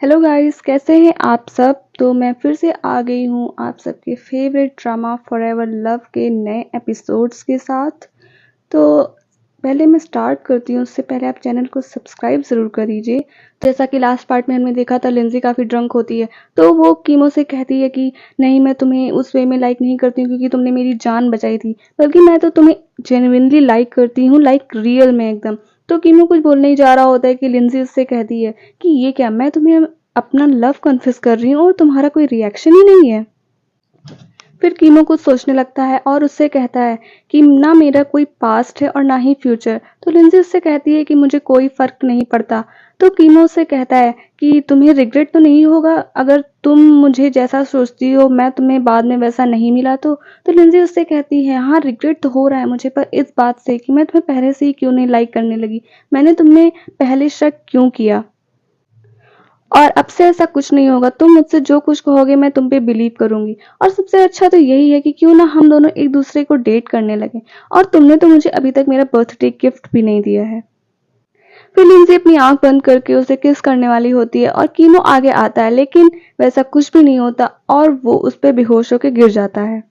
Hello guys, कैसे हैं आप सब। तो मैं फिर से आ गई हूँ आप सबके फेवरेट ड्रामा फॉरएवर लव के नए एपिसोड्स के साथ। तो पहले मैं स्टार्ट करती हूँ, उससे पहले आप चैनल को सब्सक्राइब ज़रूर कर लीजिए। जैसा कि लास्ट पार्ट में हमने देखा था, लिंजी काफ़ी ड्रंक होती है तो वो कीमो से कहती है कि नहीं, मैं तुम्हें उस वे में लाइक नहीं करती हूँ क्योंकि तुमने मेरी जान बचाई थी, बल्कि मैं तो तुम्हें जेन्युइनली लाइक करती हूँ, लाइक रियल में एकदम। तो कीमो कुछ बोलने ही जा रहा होता है कि लिंजी उससे कहती है कि ये क्या, मैं तुम्हें अपना लव कन्फेस कर रही हूँ और तुम्हारा कोई रिएक्शन ही नहीं है। फिर कीमो कुछ सोचने लगता है और उससे कहता है कि ना मेरा कोई पास्ट है और ना ही फ्यूचर। तो लिंजी उससे कहती है कि मुझे कोई फर्क नहीं पड़ता। तो कीमो उससे कहता है कि तुम्हें रिग्रेट तो नहीं होगा अगर तुम मुझे जैसा सोचती हो मैं तुम्हें बाद में वैसा नहीं मिला तो लिंजी उससे कहती है हाँ, रिग्रेट तो हो रहा है मुझे, पर इस बात से कि मैं तुम्हें पहले से ही क्यों नहीं लाइक करने लगी, मैंने तुम्हें पहले शक क्यों किया। और अब से ऐसा कुछ नहीं होगा, तुम मुझसे जो कुछ कहोगे मैं तुम पे बिलीव करूंगी। और सबसे अच्छा तो यही है कि क्यों ना हम दोनों एक दूसरे को डेट करने लगे। और तुमने तो मुझे अभी तक मेरा बर्थडे गिफ्ट भी नहीं दिया है। फिर लिंजी अपनी आंख बंद करके उसे किस करने वाली होती है और कीमो आगे आता है, लेकिन वैसा कुछ भी नहीं होता और वो उस पर बेहोश होकर गिर जाता है।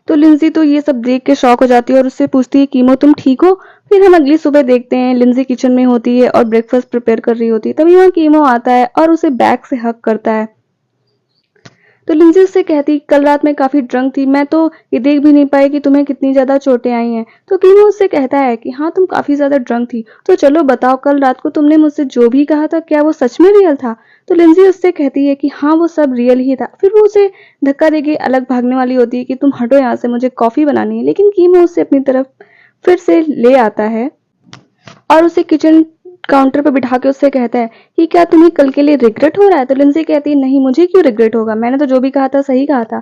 तो लिंजी तो ये सब देख के शॉक हो जाती है और उससे पूछती है कीमो तुम ठीक हो। फिर हम अगली सुबह देखते हैं लिंजी किचन में होती है और ब्रेकफास्ट प्रिपेयर कर रही होती है। तभी वहाँ कीमो आता है और उसे बैक से हक करता है। तो लिंजी उससे कहती कल रात मैं काफी ड्रंक थी, मैं तो ये देख भी नहीं पाई कि तुम्हें कितनी ज्यादा चोटें आई हैं। तो कीमो उससे कहता है कि हाँ, तुम काफी ज्यादा ड्रंक थी, तो चलो बताओ कल रात को तुमने मुझसे जो भी कहा था क्या वो सच में रियल था। तो लिंजी उससे कहती है कि हाँ, वो सब रियल ही था। फिर वो उसे धक्का देके अलग भागने वाली होती है कि तुम हटो यहाँ से, मुझे कॉफी बनानी है। लेकिन कीमो उससे अपनी तरफ फिर से ले आता है और उसे किचन काउंटर पर बिठा के उससे कहता है कि क्या तुम्हें कल के लिए रिग्रेट हो रहा है। तो लिंजी कहती है नहीं, मुझे क्यों रिग्रेट होगा, मैंने तो जो भी कहा था सही कहा था।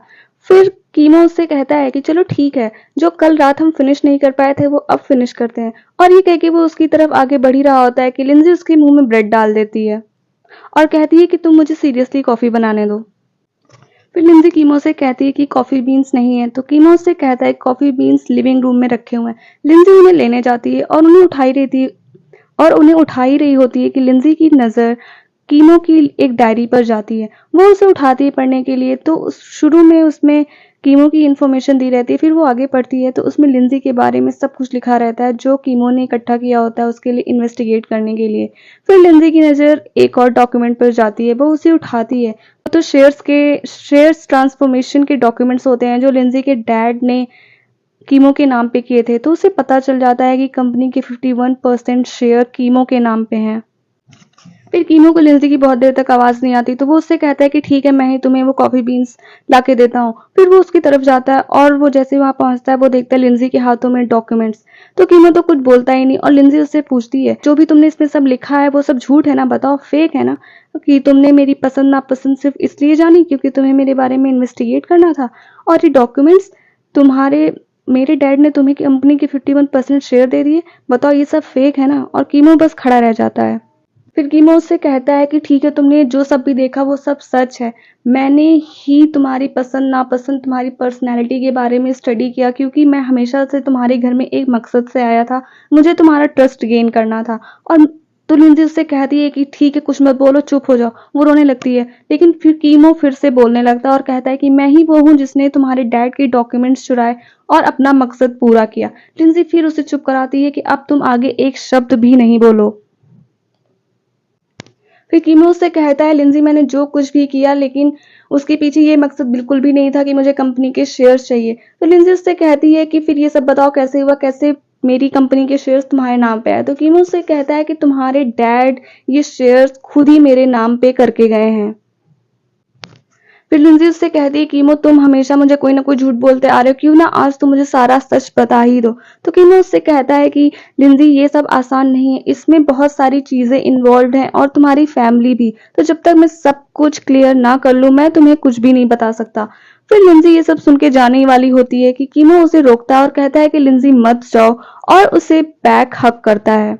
फिर कीमो उससे कहता है कि चलो ठीक है, जो कल रात हम फिनिश नहीं कर पाए थे वो अब फिनिश करते हैं। और ये कह के वो उसकी तरफ आगे बढ़ ही रहा होता है कि लिंजी उसके मुंह में ब्रेड डाल देती है और कहती है कि तुम मुझे सीरियसली कॉफी बनाने दो। फिर लिंजी कीमो से कहती है कि कॉफी बीन्स नहीं है। तो कीमो उससे कहता है कॉफी बीन्स लिविंग रूम में रखे हुए हैं। लिंजी उन्हें लेने जाती है और उन्हें उठा ही रही होती है कि लिंजी की नज़र कीमो की एक डायरी पर जाती है। वो उसे उठाती है पढ़ने के लिए। तो शुरू में उसमें कीमो की इन्फॉर्मेशन दी रहती है, फिर वो आगे पढ़ती है तो उसमें लिंजी के बारे में सब कुछ लिखा रहता है जो कीमो ने इकट्ठा किया होता है उसके लिए इन्वेस्टिगेट करने के लिए। फिर लिंजी की नज़र एक और डॉक्यूमेंट पर जाती है, वो उसे उठाती है तो शेयर्स ट्रांसफॉर्मेशन के डॉक्यूमेंट्स होते हैं जो लिंजी के डैड ने कीमो के नाम पे किए थे। तो उसे पता चल जाता है कि कंपनी के 51% शेयर कीमो के नाम पे हैं। फिर कीमो को लिंजी की बहुत देर तक आवाज नहीं आती तो वो उससे कहता है कि ठीक है, मैं ही तुम्हें वो कॉफी बीन्स ला के देता हूँ। फिर वो उसकी तरफ जाता है और वो जैसे ही वहां पहुंचता है वो देखता है लिंजी के हाथों में डॉक्यूमेंट्स। तो कीमो तो कुछ बोलता ही नहीं और लिंजी उससे पूछती है जो भी तुमने इसमें सब लिखा है वो सब झूठ है ना, बताओ फेक है ना, कि तुमने मेरी पसंद नापसंद सिर्फ इसलिए जानी क्योंकि तुम्हें मेरे बारे में इन्वेस्टिगेट करना था। और ये डॉक्यूमेंट्स तुम्हारे मेरे डैड ने तुम्हें कंपनी के 51% शेयर दे दिए, बताओ ये सब फेक है ना। और कीमो बस खड़ा रह जाता है। फिर कीमो उससे कहता है कि ठीक है, तुमने जो सब भी देखा वो सब सच है, मैंने ही तुम्हारी पसंद नापसंद तुम्हारी पर्सनैलिटी के बारे में स्टडी किया क्योंकि मैं हमेशा से तुम्हारे घर में एक मकसद से आया था, मुझे तुम्हारा ट्रस्ट गेन करना था। और तो लिंजी उससे कहती है कि ठीक है, कुछ मत बोलो, चुप हो जाओ। वो रोने लगती है लेकिन फिर कीमो फिर से बोलने लगता है और कहता है कि मैं ही वो हूँ जिसने तुम्हारे डैड के डॉक्यूमेंट्स चुराए और अपना मकसद पूरा किया। लिंजी फिर उसे चुप कराती है कि अब तुम आगे एक शब्द भी नहीं बोलो। फिर कीमो उससे कहता है लिंजी, मैंने जो कुछ भी किया लेकिन उसके पीछे ये मकसद बिल्कुल भी नहीं था कि मुझे कंपनी के शेयर्स चाहिए। तो लिंजी उससे कहती है कि फिर ये सब बताओ कैसे हुआ, कैसे मेरी कंपनी के शेयर्स तुम्हारे नाम पे आए। तो कीमो उससे कहता है कि तुम्हारे डैड ये शेयर्स खुद ही मेरे नाम पे करके गए हैं। फिर लिंजी उससे कहती है कीमो, तुम हमेशा मुझे कोई ना कोई झूठ बोलते आ रहे हो, क्यों ना आज तुम मुझे सारा सच बता ही दो। तो कीमो उससे कहता है कि लिंजी ये सब आसान नहीं है, इसमें बहुत सारी चीजें इन्वॉल्व हैं और तुम्हारी फैमिली भी, तो जब तक मैं सब कुछ क्लियर ना कर लूं मैं तुम्हें कुछ भी नहीं बता सकता। फिर लिंजी ये सब सुन के जाने ही वाली होती है कि कीमो उसे रोकता है और कहता है कि लिंजी मत जाओ और उसे बैक हक करता है।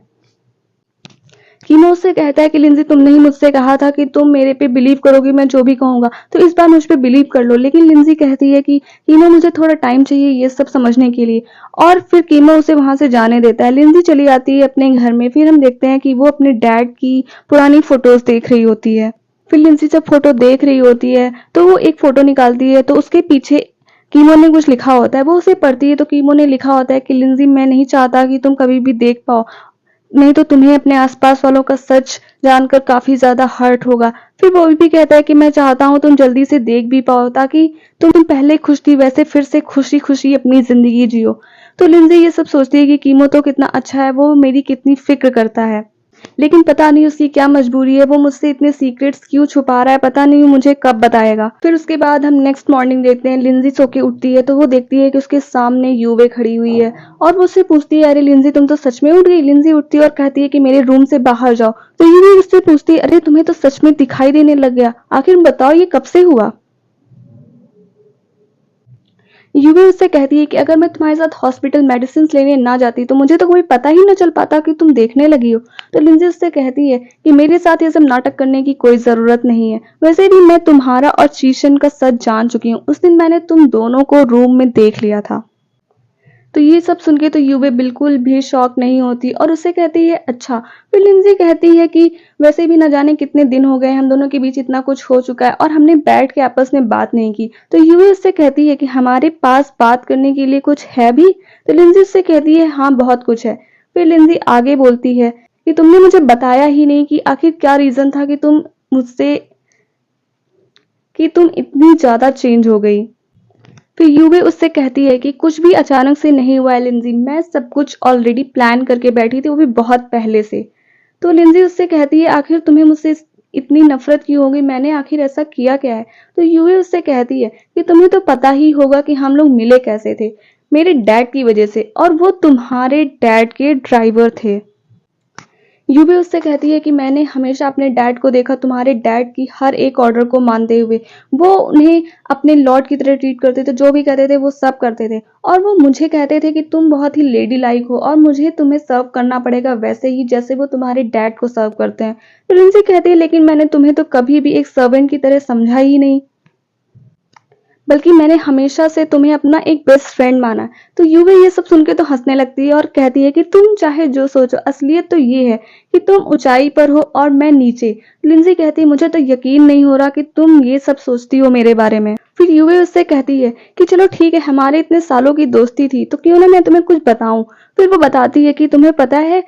कीमो उससे कहता है कि लिंजी तुमने ही मुझसे कहा था कि तुम मेरे पे बिलीव करोगी मैं जो भी कहूंगा, तो इस बार मुझ पे बिलीव कर लो। लेकिन लिंजी कहती है कि कीमो मुझे थोड़ा टाइम चाहिए ये सब समझने के लिए, और फिर कीमो उसे वहां से जाने देता है। लिंजी चली जाती है अपने घर में। फिर हम देखते हैं कि वो अपने डैड की पुरानी फोटोज देख रही होती है। फिर लिंजी जब फोटो देख रही होती है तो वो एक फोटो निकालती है, तो उसके पीछे कीमो ने कुछ लिखा होता है। वो उसे पढ़ती है तो कीमो ने लिखा होता है कि लिंजी मैं नहीं चाहता कि तुम कभी भी देख पाओ, नहीं तो तुम्हें अपने आसपास वालों का सच जानकर काफी ज्यादा हर्ट होगा। फिर वो भी कहता है कि मैं चाहता हूँ तुम जल्दी से देख भी पाओ, ताकि तुम पहले खुश थी वैसे फिर से खुशी खुशी अपनी जिंदगी जियो। तो लिंजी ये सब सोचती है कि कीमो तो कितना अच्छा है, वो मेरी कितनी फिक्र करता है, लेकिन पता नहीं उसकी क्या मजबूरी है, वो मुझसे इतने सीक्रेट्स क्यों छुपा रहा है, पता नहीं मुझे कब बताएगा। फिर उसके बाद हम नेक्स्ट मॉर्निंग देखते हैं, लिंजी सो के उठती है तो वो देखती है कि उसके सामने यूवे खड़ी हुई है, और वो उससे पूछती है अरे लिंजी तुम तो सच में उठ गई। लिंजी उठती है और कहती है कि मेरे रूम से बाहर जाओ। तो यूवे उससे पूछती है अरे तुम्हें तो सच में दिखाई देने लग गया, आखिर बताओ ये कब से हुआ। यूवी उससे कहती है कि अगर मैं तुम्हारे साथ हॉस्पिटल मेडिसिन लेने ना जाती तो मुझे तो कोई पता ही न चल पाता कि तुम देखने लगी हो। तो लिंजी उससे कहती है कि मेरे साथ ये सब नाटक करने की कोई जरूरत नहीं है, वैसे भी मैं तुम्हारा और चीशन का सच जान चुकी हूँ, उस दिन मैंने तुम दोनों को रूम में देख लिया था। तो ये सब सुन के तो यूवे बिल्कुल भी शॉक नहीं होती और उसे कहती है अच्छा। फिर लिंजी कहती है कि वैसे भी न जाने कितने दिन हो गए, हम दोनों के बीच इतना कुछ हो चुका है और हमने बैठ के आपस में बात नहीं की। तो यूवे उससे कहती है कि हमारे पास बात करने के लिए कुछ है भी। तो लिंजी उससे कहती है हाँ बहुत कुछ है। फिर लिंजी आगे बोलती है कि तुमने मुझे बताया ही नहीं कि आखिर क्या रीजन था कि मुझसे तुम इतनी ज्यादा चेंज हो गई। फिर यूवी उससे कहती है कि कुछ भी अचानक से नहीं हुआ है लिंजी, मैं सब कुछ ऑलरेडी प्लान करके बैठी थी, वो भी बहुत पहले से। तो लिंजी उससे कहती है आखिर तुम्हें मुझसे इतनी नफरत क्यों हो गई, मैंने आखिर ऐसा किया क्या है। तो यूवी उससे कहती है कि तुम्हें तो पता ही होगा कि हम लोग मिले कैसे थे, मेरे डैड की वजह से, और वो तुम्हारे डैड के ड्राइवर थे। यूवी उससे कहती है कि मैंने हमेशा अपने डैड को देखा तुम्हारे डैड की हर एक ऑर्डर को मानते हुए, वो उन्हें अपने लॉर्ड की तरह ट्रीट करते थे, जो भी कहते थे वो सब करते थे, और वो मुझे कहते थे कि तुम बहुत ही लेडी लाइक हो और मुझे तुम्हें सर्व करना पड़ेगा वैसे ही जैसे वो तुम्हारे डैड को सर्व करते हैं। तो लिंजी कहती है लेकिन मैंने तुम्हें तो कभी भी एक सर्वेंट की तरह समझा ही नहीं, बल्कि मैंने हमेशा से तुम्हें अपना एक बेस्ट फ्रेंड माना। तो यूवी ये सब सुन के तो हंसने लगती है और कहती है कि तुम चाहे जो सोचो, असलियत तो ये है कि तुम ऊंचाई पर हो और मैं नीचे। लिंजी कहती है मुझे तो यकीन नहीं हो रहा कि तुम ये सब सोचती हो मेरे बारे में। फिर यूवी उससे कहती है कि चलो ठीक है, हमारे इतने सालों की दोस्ती थी तो क्यों ना मैं तुम्हें कुछ बताऊं। फिर वो बताती है कि तुम्हें पता है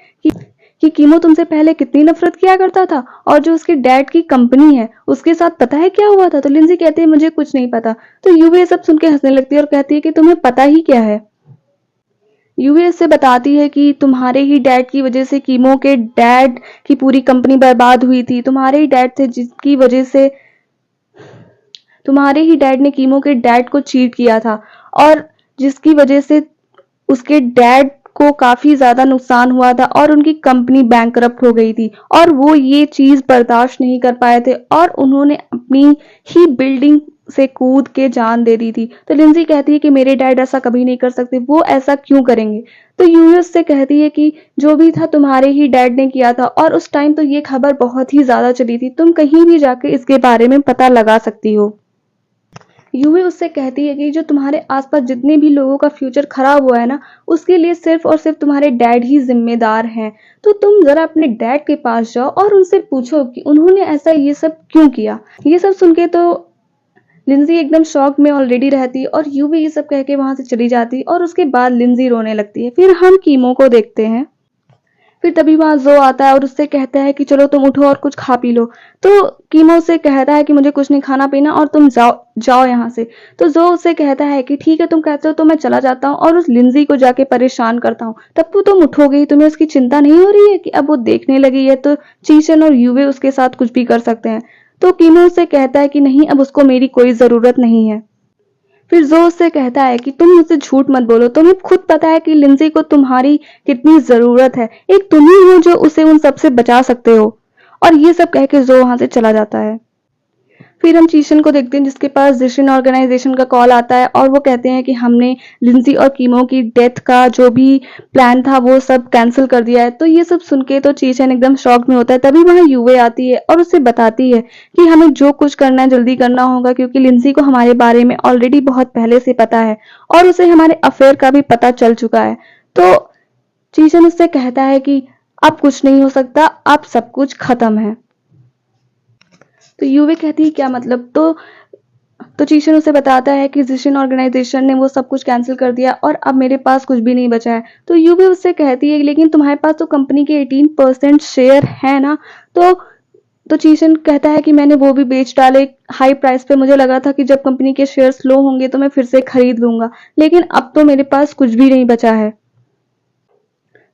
कि कीमो तुमसे पहले कितनी नफरत किया करता था, और जो उसके डैड की कंपनी है उसके साथ पता है क्या हुआ था। तो लिंजी कहती है मुझे कुछ नहीं पता। तो यूवी सब सुन के हंसने लगती है और कहती है कि तुम्हें पता ही क्या है। यूवी इससे बताती है कि तुम्हारे ही डैड की वजह से कीमो के डैड की पूरी कंपनी बर्बाद हुई थी, तुम्हारे ही डैड थे जिसकी वजह से तुम्हारे ही डैड ने कीमो के डैड को चीट किया था, और जिसकी वजह से उसके डैड को काफी ज्यादा नुकसान हुआ था और उनकी कंपनी बैंकरप्ट हो गई थी, और वो ये चीज बर्दाश्त नहीं कर पाए थे और उन्होंने अपनी ही बिल्डिंग से कूद के जान दे दी थी। तो लिंजी कहती है कि मेरे डैड ऐसा कभी नहीं कर सकते, वो ऐसा क्यों करेंगे। तो यूएस से कहती है कि जो भी था तुम्हारे ही डैड ने किया था, और उस टाइम तो ये खबर बहुत ही ज्यादा चली थी, तुम कहीं भी जाके इसके बारे में पता लगा सकती हो। यूवी उससे कहती है कि जो तुम्हारे आसपास जितने भी लोगों का फ्यूचर खराब हुआ है ना, उसके लिए सिर्फ और सिर्फ तुम्हारे डैड ही जिम्मेदार हैं। तो तुम जरा अपने डैड के पास जाओ और उनसे पूछो कि उन्होंने ऐसा ये सब क्यों किया। ये सब सुन के तो लिंजी एकदम शॉक में ऑलरेडी रहती और यूवी ये सब कह के वहां से चली जाती, और उसके बाद लिंजी रोने लगती है। फिर हम कीमो को देखते हैं। फिर तभी वहां जो आता है और उससे कहता है कि चलो तुम उठो और कुछ खा पी लो। तो कीमो उससे कहता है कि मुझे कुछ नहीं खाना पीना और तुम जाओ जाओ यहाँ से। तो जो उससे कहता है कि ठीक है तुम कहते हो तो मैं चला जाता हूँ और उस लिंजी को जाके परेशान करता हूँ। तब तो तुम उठोगे, तुम्हें उसकी चिंता नहीं हो रही है कि अब वो देखने लगी है तो चीचन और यूवे उसके साथ कुछ भी कर सकते हैं। तो कीमो उससे कहता है कि नहीं, अब उसको मेरी कोई जरूरत नहीं है। फिर जो उससे कहता है कि तुम मुझसे झूठ मत बोलो, तुम्हें खुद पता है कि लिंजी को तुम्हारी कितनी जरूरत है, एक तुम ही हो जो उसे उन सब से बचा सकते हो। और ये सब कह के जो वहां से चला जाता है। फिर हम चीशन को देखते हैं जिसके पास जिशन ऑर्गेनाइजेशन का कॉल आता है और वो कहते हैं कि हमने लिंजी और कीमो की डेथ का जो भी प्लान था वो सब कैंसिल कर दिया है। तो ये सब सुन के तो चीशन एकदम शॉक में होता है। तभी वहाँ यूवे आती है और उसे बताती है कि हमें जो कुछ करना है जल्दी करना होगा, क्योंकि लिंजी को हमारे बारे में ऑलरेडी बहुत पहले से पता है और उसे हमारे अफेयर का भी पता चल चुका है। तो चीशन उससे कहता है कि अब कुछ नहीं हो सकता, अब सब कुछ खत्म है। तो यूवी कहती है क्या मतलब? तो चीशन उसे बताता है कि जिशन ऑर्गेनाइजेशन ने वो सब कुछ कैंसिल कर दिया और अब मेरे पास कुछ भी नहीं बचा है। तो यूवी उससे कहती है लेकिन तुम्हारे पास तो कंपनी के 18% शेयर है ना। तो चीशन कहता है कि मैंने वो भी बेच डाले हाई प्राइस पे। मुझे लगा था कि जब कंपनी के शेयर्स लो होंगे तो मैं फिर से खरीद लूंगा, लेकिन अब तो मेरे पास कुछ भी नहीं बचा है।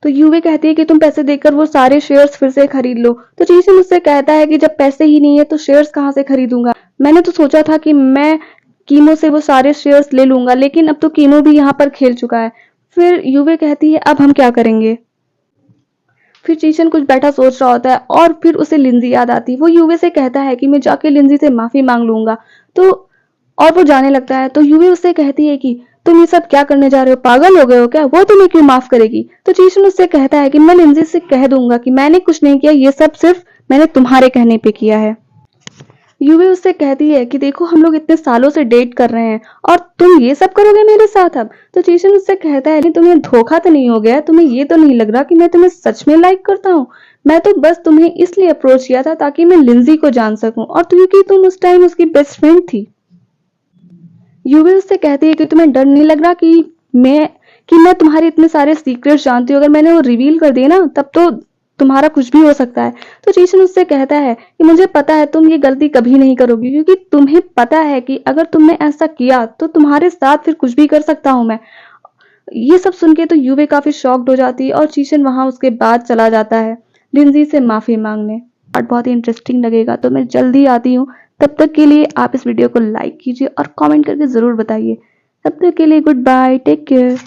तो यूवी कहती है कि तुम पैसे देकर वो सारे शेयर्स फिर से खरीद लो। तो चीसन मुझसे कहता है कि जब पैसे ही नहीं है तो शेयर्स कहाँ से खरीदूंगा? मैंने तो सोचा था कि मैं कीमो से वो सारे शेयर्स ले लूंगा, लेकिन अब तो कीमो भी यहाँ पर खेल चुका है। फिर यूवी कहती है अब हम क्या करेंगे? फिर चीशन कुछ बैठा सोच रहा होता है और फिर उसे लिंजी याद आती है। वो यूवी से कहता है कि मैं जाके लिंजी से माफी मांग लूंगा। तो और वो जाने लगता है। तो यूवी उससे कहती है कि तुम ये सब क्या करने जा रहे हो, पागल हो गए हो क्या? वो तुम्हें क्यों माफ करेगी? तो चीशन उससे कहता है कि मैं लिंजी से कह दूंगा कि मैंने कुछ नहीं किया, ये सब सिर्फ मैंने तुम्हारे कहने पे किया है। यूवी उससे कहती है कि देखो हम लोग इतने सालों से डेट कर रहे हैं और तुम ये सब करोगे मेरे साथ अब? तो चीशन उससे कहता है कि तुम्हें धोखा तो नहीं हो गया? तुम्हें ये तो नहीं लग रहा कि मैं तुम्हें सच में लाइक करता हूँ? मैं तो बस तुम्हें इसलिए अप्रोच किया था ताकि मैं लिंजी को जान सकूं, और क्योंकि तुम उस टाइम उसकी बेस्ट फ्रेंड थी। यूवी उससे कहती है कि तुम्हें डर नहीं लग रहा कि मैं तुम्हारे इतने सारे सीक्रेट्स जानती हूँ, अगर मैंने वो रिवील कर दिए ना तब तो तुम्हारा कुछ भी हो सकता है। तो चीशन उससे कहता है कि मुझे पता है तुम ये गलती कभी नहीं करोगी, क्योंकि तुम्हें पता है कि अगर तुमने ऐसा किया तो तुम्हारे साथ फिर कुछ भी कर सकता हूं मैं। ये सब सुन के तो यूवे काफी शॉक्ड हो जाती है और चीशन वहां उसके बाद चला जाता है लिंजी से माफी मांगने। और बहुत ही इंटरेस्टिंग लगेगा तो मैं जल्दी आती हूँ। तब तक के लिए आप इस वीडियो को लाइक कीजिए और कमेंट करके जरूर बताइए। तब तक के लिए गुड बाय, टेक केयर।